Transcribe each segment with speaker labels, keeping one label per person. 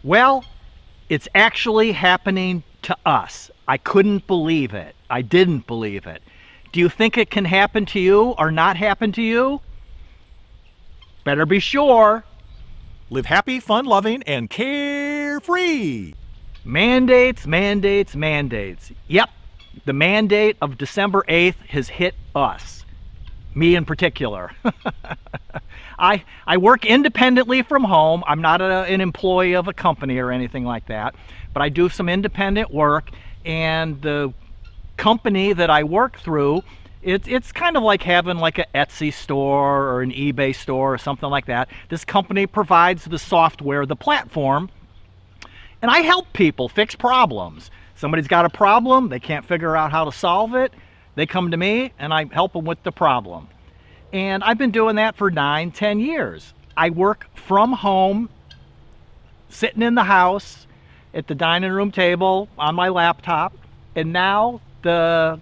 Speaker 1: Well, it's actually happening to us. I couldn't believe it. I didn't believe it. Do you think it can happen to you or not happen to you? Better be sure.
Speaker 2: Live happy, fun-loving, and carefree.
Speaker 1: Mandates, mandates, mandates. Yep, the mandate of December 8th has hit us. Me in particular. I work independently from home. I'm not an employee of a company or anything like that, but I do some independent work, and the company that I work through, it's kind of like having like an Etsy store or an eBay store or something like that. This company provides the software, the platform, and I help people fix problems. Somebody's got a problem, they can't figure out how to solve it, they come to me and I help them with the problem. And I've been doing that for 9-10 years. I work from home, sitting in the house at the dining room table on my laptop, and now the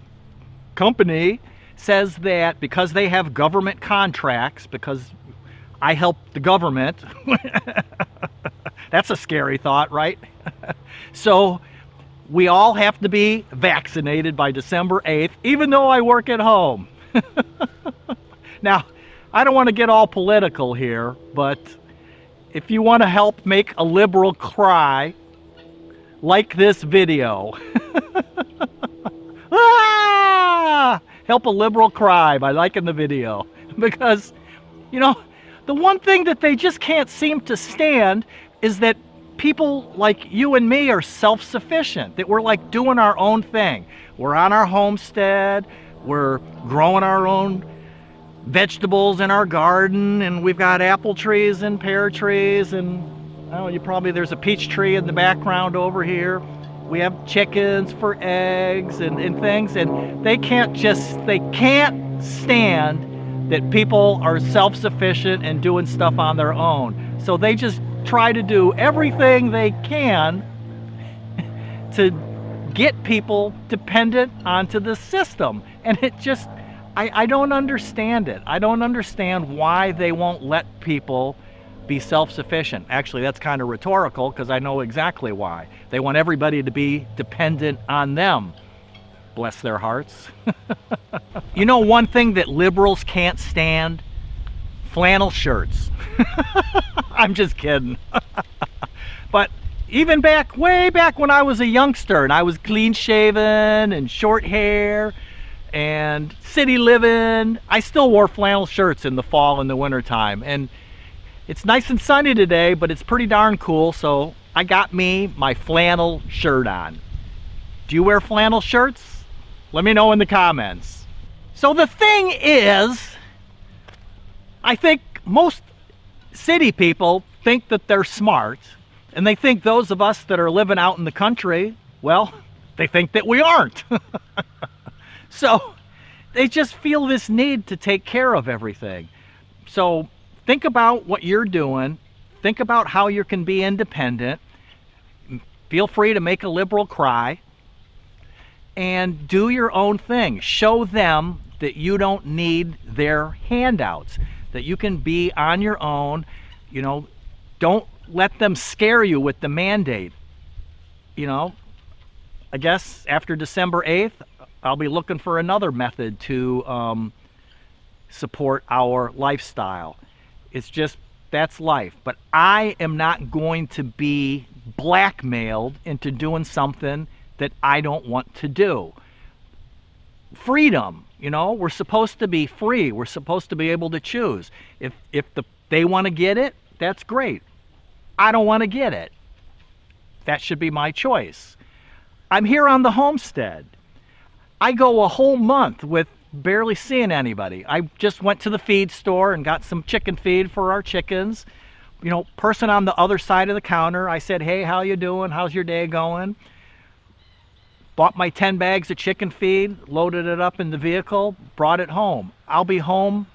Speaker 1: company says that because they have government contracts, because I help the government, that's a scary thought, right? So we all have to be vaccinated by December 8th, even though I work at home. Now, I don't want to get all political here, but if you want to help make a liberal cry, like this video. Help a liberal cry by liking the video. Because, you know, the one thing that they just can't seem to stand is that people like you and me are self-sufficient, that we're like doing our own thing. We're on our homestead, we're growing our own vegetables in our garden, and we've got apple trees and pear trees, and there's a peach tree in the background over here. We have chickens for eggs and things, and they can't stand that people are self-sufficient and doing stuff on their own. So they just try to do everything they can to get people dependent onto the system. And it just, I don't understand it. I don't understand why they won't let people be self-sufficient. Actually, that's kind of rhetorical, because I know exactly why. They want everybody to be dependent on them. Bless their hearts. You know one thing that liberals can't stand? Flannel shirts. I'm just kidding. But even way back when I was a youngster and I was clean shaven and short hair and city living, I still wore flannel shirts in the fall and the winter time. And it's nice and sunny today, but it's pretty darn cool, so I got me my flannel shirt on. Do you wear flannel shirts? Let me know in the comments. So the thing is, I think most city people think that they're smart, and they think those of us that are living out in the country, well, they think that we aren't. So they just feel this need to take care of everything. So think about what you're doing. Think about how you can be independent. Feel free to make a liberal cry and do your own thing. Show them that you don't need their handouts, that you can be on your own. You know, don't let them scare you with the mandate. You know, I guess after December 8th, I'll be looking for another method to support our lifestyle. It's just, that's life. But I am not going to be blackmailed into doing something that I don't want to do. Freedom, you know, we're supposed to be free. We're supposed to be able to choose. If they want to get it, that's great. I don't want to get it. That should be my choice. I'm here on the homestead. I go a whole month with barely seeing anybody. I just went to the feed store and got some chicken feed for our chickens. You know, person on the other side of the counter, I said, hey, how you doing? How's your day going? Bought my 10 bags of chicken feed, loaded it up in the vehicle, brought it home. I'll be home,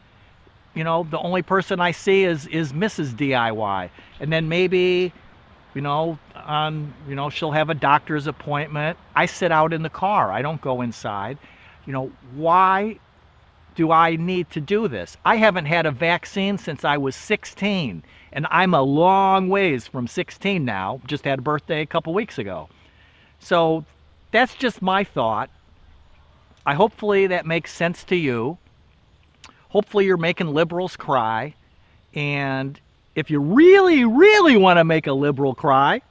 Speaker 1: you know, the only person I see is Mrs. DIY. And then maybe, you know, she'll have a doctor's appointment. I sit out in the car. I don't go inside. You know, why do I need to do this? I haven't had a vaccine since I was 16, and I'm a long ways from 16 now. Just had a birthday a couple weeks ago. So that's just my thought. Hopefully that makes sense to you. Hopefully you're making liberals cry. And if you really, really want to make a liberal cry,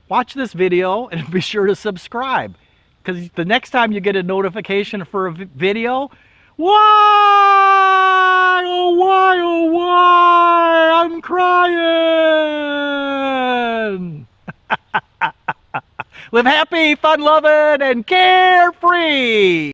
Speaker 1: watch this video and be sure to subscribe. Because the next time you get a notification for a video, why, oh why, I'm crying. Live happy, fun-loving, and carefree.